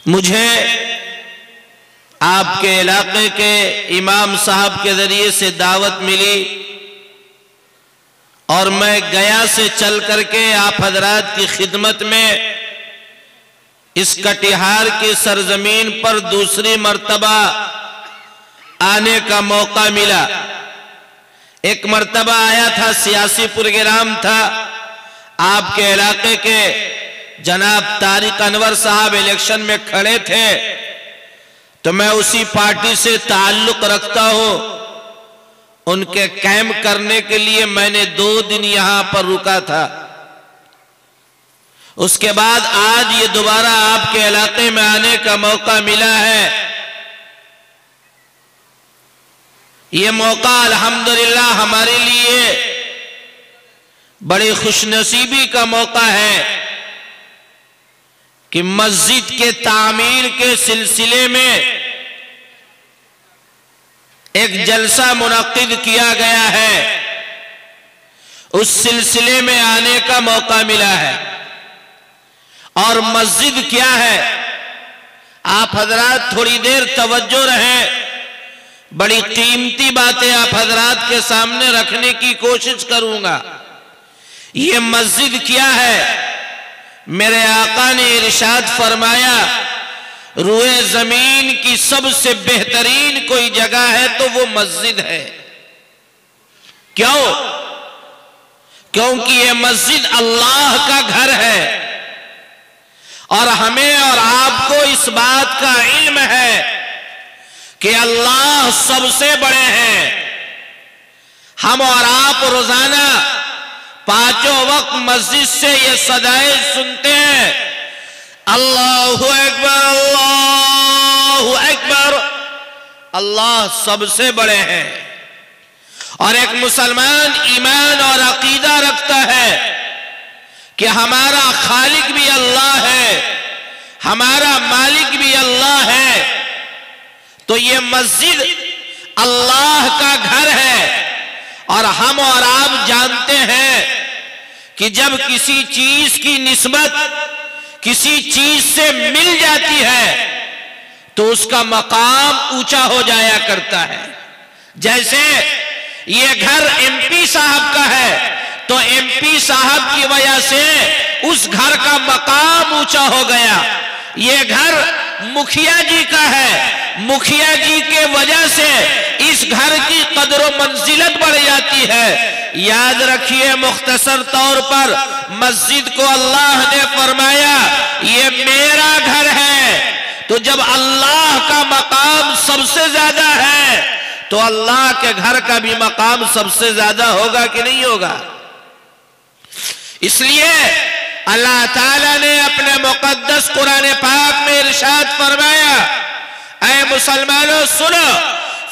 مجھے آپ کے علاقے کے امام صاحب کے ذریعے سے دعوت ملی اور میں گیا سے چل کر کے آپ حضرات کی خدمت میں اس کٹیہار کی سرزمین پر دوسری مرتبہ آنے کا موقع ملا۔ ایک مرتبہ آیا تھا، سیاسی پروگرام تھا، آپ کے علاقے کے جناب طارق انور صاحب الیکشن میں کھڑے تھے، تو میں اسی پارٹی سے تعلق رکھتا ہوں۔ ان کے کیمپ کرنے کے لیے میں نے 2 دن یہاں پر رکا تھا۔ اس کے بعد آج یہ دوبارہ آپ کے علاقے میں آنے کا موقع ملا ہے۔ یہ موقع الحمدللہ ہمارے لیے بڑی خوش نصیبی کا موقع ہے کہ مسجد کے تعمیر کے سلسلے میں ایک جلسہ منعقد کیا گیا ہے، اس سلسلے میں آنے کا موقع ملا ہے۔ اور مسجد کیا ہے؟ آپ حضرات تھوڑی دیر توجہ رہیں، بڑی قیمتی باتیں آپ حضرات کے سامنے رکھنے کی کوشش کروں گا۔ یہ مسجد کیا ہے؟ میرے آقا نے ارشاد فرمایا، روئے زمین کی سب سے بہترین کوئی جگہ ہے تو وہ مسجد ہے۔ کیوں؟ کیونکہ یہ مسجد اللہ کا گھر ہے، اور ہمیں اور آپ کو اس بات کا علم ہے کہ اللہ سب سے بڑے ہیں۔ ہم اور آپ روزانہ 5 وقت مسجد سے یہ صدائے سنتے ہیں، اللہ اکبر اللہ اکبر، اللہ سب سے بڑے ہیں۔ اور ایک مسلمان ایمان اور عقیدہ رکھتا ہے کہ ہمارا خالق بھی اللہ ہے، ہمارا مالک بھی اللہ ہے، تو یہ مسجد اللہ کا گھر ہے۔ اور ہم اور آپ جانتے ہیں کہ جب کسی چیز کی نسبت کسی چیز سے مل جاتی ہے تو اس کا مقام اونچا ہو جایا کرتا ہے۔ جیسے یہ گھر ایم پی صاحب کا ہے تو ایم پی صاحب کی وجہ سے اس گھر کا مقام اونچا ہو گیا۔ یہ گھر مکھیا جی کا ہے، مکھیا جی کے وجہ سے اس گھر کی قدر و منزلت بڑھ جاتی ہے۔ یاد رکھیے، مختصر طور پر مسجد کو اللہ نے فرمایا یہ میرا گھر ہے، تو جب اللہ کا مقام سب سے زیادہ ہے تو اللہ کے گھر کا بھی مقام سب سے زیادہ ہوگا کہ نہیں ہوگا؟ اس لیے اللہ تعالیٰ نے اپنے مقدس قرآن پاک میں ارشاد فرمایا، اے مسلمانوں سنو،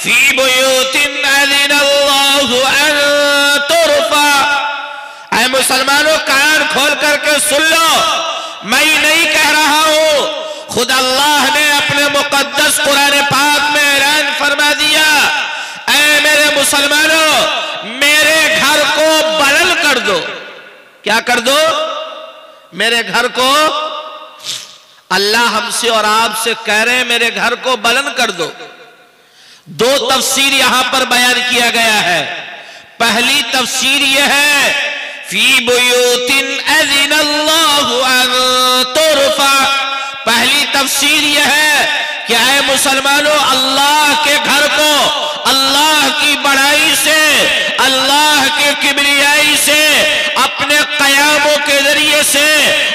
فی بیوت اذن اللہ ان ترفع، اے مسلمانوں کان کھول کر کے سن لو، میں نہیں کہہ رہا ہوں، خود اللہ نے اپنے مقدس قرآن پاک میں اعلان فرما دیا، اے میرے مسلمانوں میرے گھر کو بلند کر دو۔ کیا کر دو؟ میرے گھر کو، اللہ ہم سے اور آپ سے کہہ رہے ہیں میرے گھر کو بلند کر دو۔ 2 تفسیر یہاں پر بیان کیا گیا ہے۔ پہلی تفسیر یہ ہے، فی بیوت اذن اللہ ان ترفع، پہلی تفسیر یہ ہے کہ اے مسلمانوں اللہ کے گھر کو اللہ کی بڑائی سے، اللہ کے کبریائی سے، اپنے قیاموں کے ذریعے سے،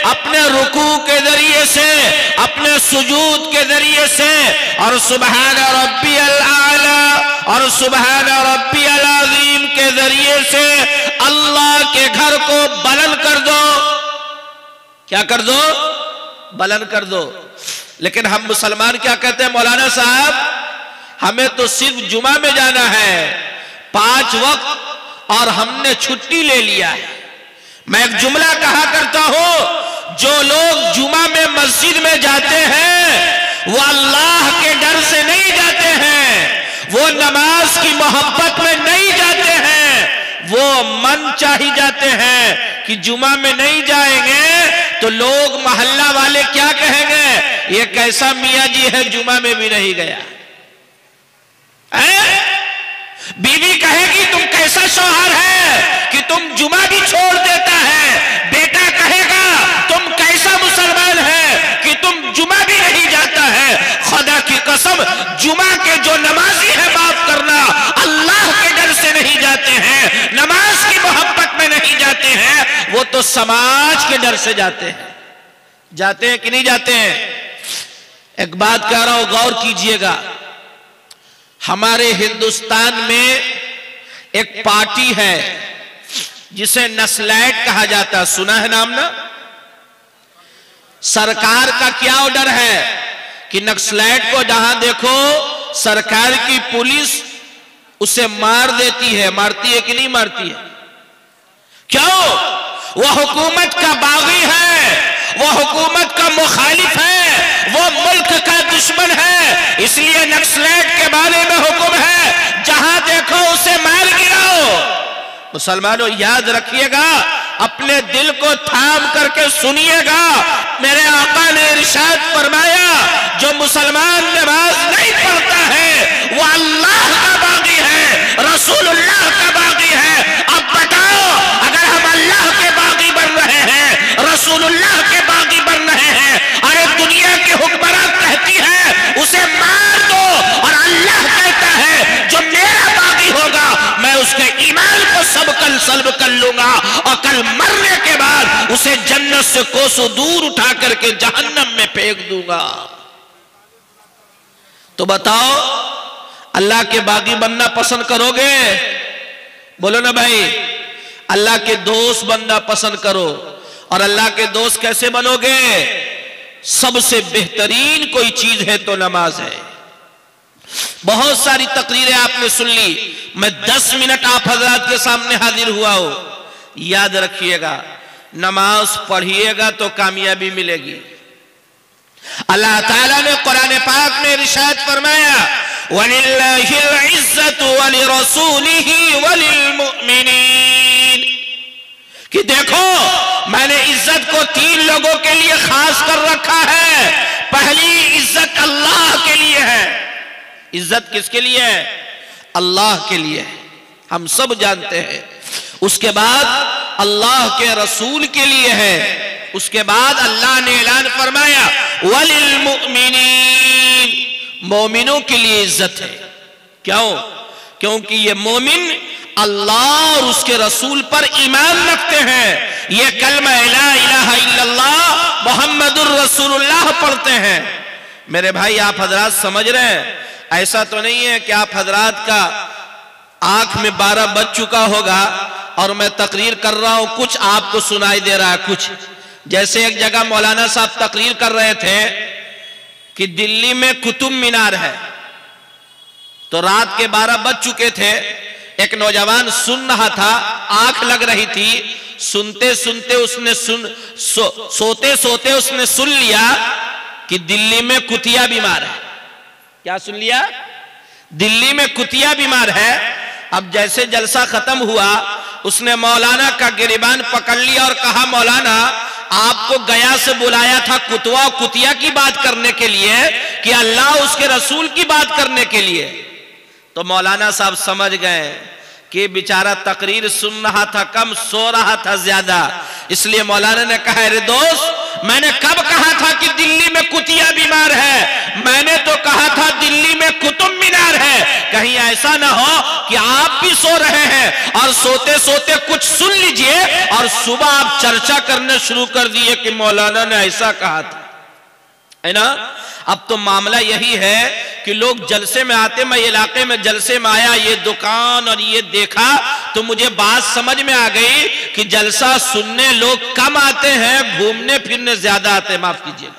اپنے رکوع کے ذریعے سے، اپنے سجود کے ذریعے سے، اور سبحان ربی الاعلی اور سبحان ربی العظیم کے ذریعے سے اللہ کے گھر کو بلند کر دو۔ کیا کر دو؟ بلند کر دو۔ لیکن ہم مسلمان کیا کہتے ہیں، مولانا صاحب ہمیں تو صرف جمعہ میں جانا ہے 5 وقت اور ہم نے چھٹی لے لیا ہے۔ میں ایک جملہ کہا کرتا ہوں، جو لوگ جمعہ میں مسجد میں جاتے ہیں وہ اللہ کے ڈر سے نہیں جاتے ہیں، وہ نماز کی محبت میں نہیں جاتے ہیں، وہ من چاہی جاتے ہیں کہ جمعہ میں نہیں جائیں گے تو لوگ محلہ والے کیا کہیں گے، یہ کیسا میاں جی ہے جمعہ میں بھی نہیں گیا؟ بیوی کہے گی تم کیسا شوہر ہے کہ تم جمعہ بھی چھوڑ دیتا ہے؟ بیٹا کہے گا تم کیسا مسلمان ہے کہ تم جمعہ بھی نہیں جاتا ہے؟ خدا کی قسم، جمعہ کے جو نمازی ہے معاف کرنا، اللہ کے ڈر سے نہیں جاتے ہیں، نماز کی محبت میں نہیں جاتے ہیں، وہ تو سماج کے ڈر سے جاتے ہیں۔ جاتے ہیں کہ نہیں جاتے ہیں؟ ایک بات کہہ رہا ہوں، غور کیجئے گا۔ ہمارے ہندوستان میں ایک پارٹی ہے جسے نسلائٹ کہا جاتا ہے، سنا ہے نام نا؟ سرکار کا کیا آرڈر ہے کہ نکسلائٹ کو جہاں دیکھو سرکار کی پولیس اسے مار دیتی ہے۔ مارتی ہے کہ نہیں مارتی ہے؟ کیوں؟ وہ حکومت کا باغی ہے، وہ حکومت کا مخالف ہے، وہ ملک کا دشمن ہے، اس لیے نکسلائٹ کے بارے میں حکم ہے جہاں دیکھو اسے مار گراؤ۔ مسلمانوں یاد رکھیے گا، اپنے دل کو تھام کر کے سنیے گا، میرے آقا نے ارشاد فرمایا جو مسلمان نماز نہیں پڑھتا ہے وہ اللہ کا باغی ہے، رسول اللہ کا باغی ہے۔ اب بتاؤ، اگر ہم اللہ کے باغی بن رہے ہیں، رسول اللہ کے باغی بن رہے ہیں، ارے دنیا کی حکمران کہتی ہے اسے مار دو، اور اللہ کہتا ہے جو میرا باغی ہوگا میں اس کے ایمان کو سلب کر لوں گا، اور کل مرنے کے بعد اسے جنت سے کوسوں دور اٹھا کر کے جہنم میں پھینک دوں گا۔ تو بتاؤ، اللہ کے باغی بننا پسند کرو گے؟ بولو نا بھائی، اللہ کے دوست بننا پسند کرو۔ اور اللہ کے دوست کیسے بنو گے؟ سب سے بہترین کوئی چیز ہے تو نماز ہے۔ بہت ساری تقریریں آپ نے سن لی، میں 10 منٹ آپ حضرات کے سامنے حاضر ہوا ہوں۔ یاد رکھیے گا، نماز پڑھیے گا تو کامیابی ملے گی۔ اللہ تعالیٰ نے قرآن پاک میں ارشاد فرمایا وَلِلَّهِ الْعِزَّةُ وَلِرَسُولِهِ وَلِلْمُؤْمِنِينَ، کہ دیکھو میں نے عزت کو 3 لوگوں کے لیے خاص کر رکھا ہے۔ پہلی عزت اللہ کے لیے ہے۔ عزت کس کے لیے ہے؟ اللہ کے لیے ہے، ہم سب جانتے ہیں۔ اس کے بعد اللہ کے رسول کے لیے ہے، اس کے بعد اللہ نے اعلان فرمایا وَلِلْمُؤْمِنِينَ، مومنوں کے لیے عزت ہے۔ کیوں؟ کیونکہ یہ مومن اللہ اور اس کے رسول پر ایمان رکھتے ہیں، یہ کلمہ لا الہ الا اللہ محمد الرسول اللہ پڑھتے ہیں۔ میرے بھائی آپ حضرات سمجھ رہے ہیں؟ ایسا تو نہیں ہے کہ آپ حضرات کا آنکھ میں 12 بج چکا ہوگا اور میں تقریر کر رہا ہوں، کچھ آپ کو سنائی دے رہا ہے کچھ۔ جیسے ایک جگہ مولانا صاحب تقریر کر رہے تھے کہ دلی میں قطب مینار ہے، تو رات کے 12 بج چکے تھے، ایک نوجوان سن رہا تھا، آنکھ لگ رہی تھی، سنتے سنتے اس نے سوتے سوتے اس نے سن لیا کہ دلی میں کتیا بیمار ہے۔ کیا سن لیا؟ دلی میں کتیا بیمار ہے۔ اب جیسے جلسہ ختم ہوا، اس نے مولانا کا گریبان پکڑ لیا اور کہا مولانا آپ کو گیا سے بلایا تھا کتوا و کتیا کی بات کرنے کے لیے کہ اللہ اس کے رسول کی بات کرنے کے لیے؟ تو مولانا صاحب سمجھ گئے کہ بیچارہ تقریر سن رہا تھا کم، سو رہا تھا زیادہ، اس لیے مولانا نے کہا ارے دوست، میں نے کب کہا تھا کہ دلی میں کتیا بیمار ہے؟ میں نے تو کہا تھا دلی میں قطب مینار ہے۔ کہیں ایسا نہ ہو کہ آپ بھی سو رہے ہیں اور سوتے سوتے کچھ سن لیجئے اور صبح آپ چرچا کرنے شروع کر دیئے کہ مولانا نے ایسا کہا تھا، ہے نا؟ اب تو معاملہ یہی ہے کہ لوگ جلسے میں آتے، میں علاقے میں جلسے میں آیا، یہ دکان اور یہ دیکھا تو مجھے بات سمجھ میں آ گئی کہ جلسہ سننے لوگ کم آتے ہیں، گھومنے پھرنے زیادہ آتے ہیں۔ معاف کیجئے،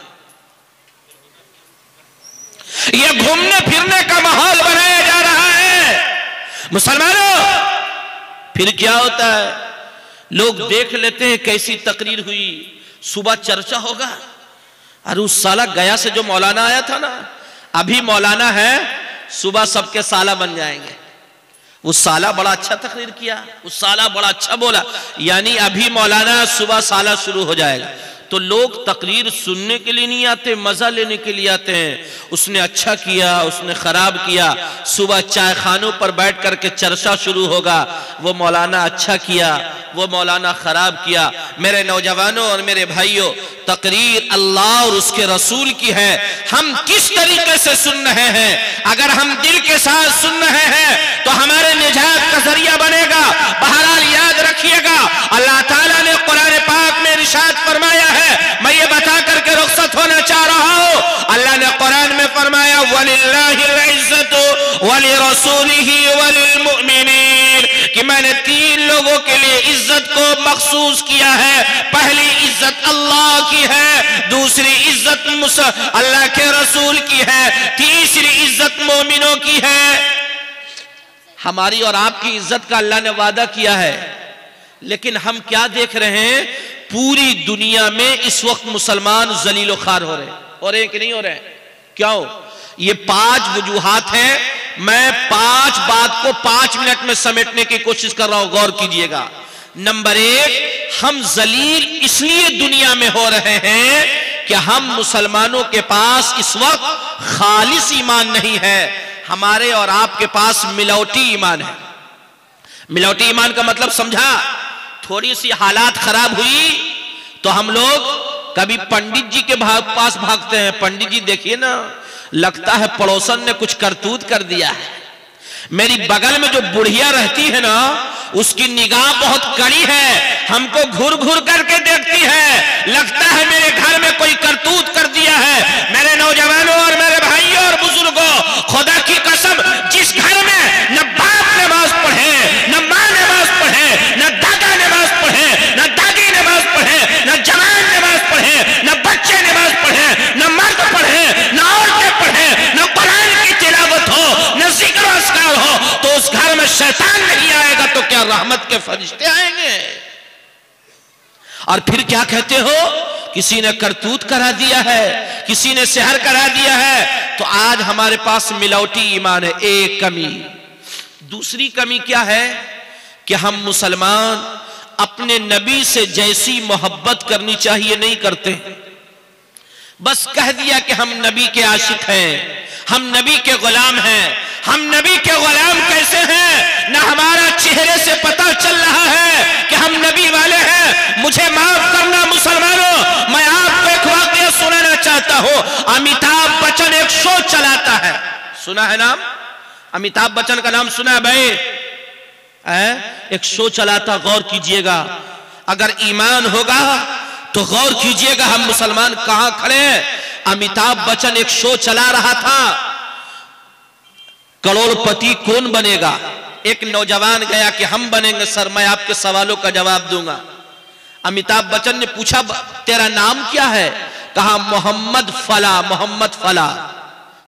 یہ گھومنے پھرنے کا ماحول بنایا جا رہا ہے۔ مسلمانوں، پھر کیا ہوتا ہے؟ لوگ دیکھ لیتے ہیں کیسی تقریر ہوئی، صبح چرچا ہوگا، اور اس سالہ گیا سے جو مولانا آیا تھا نا، ابھی مولانا ہے، صبح سب کے سالہ بن جائیں گے۔ وہ سالہ بڑا اچھا تقریر کیا، وہ سالہ بڑا اچھا بولا، یعنی ابھی مولانا صبح سالہ شروع ہو جائے گا۔ تو لوگ تقریر سننے کے لیے نہیں آتے، مزہ لینے کے لیے آتے ہیں۔ اس نے اچھا کیا، اس نے خراب کیا، صبح چائے خانوں پر بیٹھ کر کے چرچا شروع ہوگا، وہ مولانا اچھا کیا، وہ مولانا خراب کیا۔ میرے نوجوانوں اور میرے بھائیوں، تقریر اللہ اور اس کے رسول کی ہے، ہم کس طریقے سے سن رہے ہیں؟ اگر ہم دل کے ساتھ سن رہے ہیں تو ہمارے نجات کا ذریعہ بنے گا۔ بہرحال یاد رکھیے گا، اللہ تعالیٰ نے قرآن پاک میں ارشاد فرمایا ہے، میں یہ بتا کر کے رخصت ہونا چاہ رہا ہوں، اللہ نے قرآن میں فرمایا وَلِلَّهِ الْعِزَّةُ وَلِرَسُولِهِ وَلِلْمُؤْمِنِينَ، کہ میں نے تین لوگوں کے لیے عزت کو مخصوص کیا ہے۔ پہلی عزت اللہ کی ہے، دوسری عزت اللہ کے رسول کی ہے، تیسری عزت مومنوں کی ہے۔ ہماری اور آپ کی عزت کا اللہ نے وعدہ کیا ہے، لیکن ہم کیا دیکھ رہے ہیں؟ پوری دنیا میں اس وقت مسلمان ذلیل و خوار ہو رہے ہیں کہ نہیں ہو رہے ہیں؟ کیوں؟ یہ 5 وجوہات ہیں، میں 5 بات کو 5 منٹ میں سمیٹنے کی کوشش کر رہا ہوں، غور کیجئے گا۔ نمبر 1، ہم ذلیل اس لیے دنیا میں ہو رہے ہیں کہ ہم مسلمانوں کے پاس اس وقت خالص ایمان نہیں ہے، ہمارے اور آپ کے پاس ملاوٹی ایمان ہے۔ ملاوٹی ایمان کا مطلب سمجھا؟ تھوڑی سی حالات خراب ہوئی تو ہم لوگ کبھی پنڈت جی کے پاس بھاگتے ہیں، پنڈت جی دیکھیے نا، لگتا ہے پڑوسن نے کچھ کرتوت کر دیا ہے۔ میری بغل میں جو بڑھیا رہتی ہے نا، اس کی نگاہ بہت کڑی ہے، ہم کو گھر گھر کر کے دیکھتی ہے، لگتا ہے میرے گھر میں کوئی کرتوت کر دیا ہے۔ میرے نوجوانوں اور میرے بھائیوں اور بزرگوں، خدا کی قسم، جس گھر میں نہ باپ نماز پڑھے، نہ ماں نماز پڑھے، نہ دادا نماز پڑھے، نہ دادی نماز پڑھے، نہ جوان نماز پڑھے، نہ بچے نماز پڑھے، نہ مرد پڑھے، نہ عورتیں پڑھے، نہ قرآن کی تلاوت ہو، نہ ذکر و اذکار ہو، تو اس گھر میں شیطان نہیں آئے گا تو کیا رحمت کے فرشتے آئیں گے؟ اور پھر کیا کہتے ہو؟ کسی نے کرتوت کرا دیا ہے، کسی نے سحر کرا دیا ہے۔ تو آج ہمارے پاس ملاوٹی ایمان ہے، ایک کمی۔ دوسری کمی کیا ہے؟ کہ ہم مسلمان اپنے نبی سے جیسی محبت کرنی چاہیے نہیں کرتے، بس کہہ دیا کہ ہم نبی کے عاشق ہیں، ہم نبی کے غلام ہیں۔ ہم نبی کے غلام کیسے ہیں؟ نہ ہمارا چہرے سے پتہ چل رہا ہے کہ ہم نبی والے ہیں۔ مجھے معاف کرنا مسلمانوں، میں آپ کو ایک واقعہ سنانا چاہتا ہوں۔ امیتابھ بچن ایک شو چلاتا ہے، سنا ہے نام؟ امیتابھ بچن کا نام سنا ہے بھائی؟ ایک شو چلاتا، غور کیجئے گا، اگر ایمان ہوگا تو غور کیجئے گا ہم مسلمان کہاں کھڑے ہیں۔ امیتابھ بچن ایک شو چلا رہا تھا، کروڑ پتی کون بنے گا؟ ایک نوجوان گیا کہ ہم بنیں گے سر، میں آپ کے سوالوں کا جواب دوں گا۔ امیتابھ بچن نے پوچھا تیرا نام کیا ہے؟ کہا محمد فلاں، محمد فلاں۔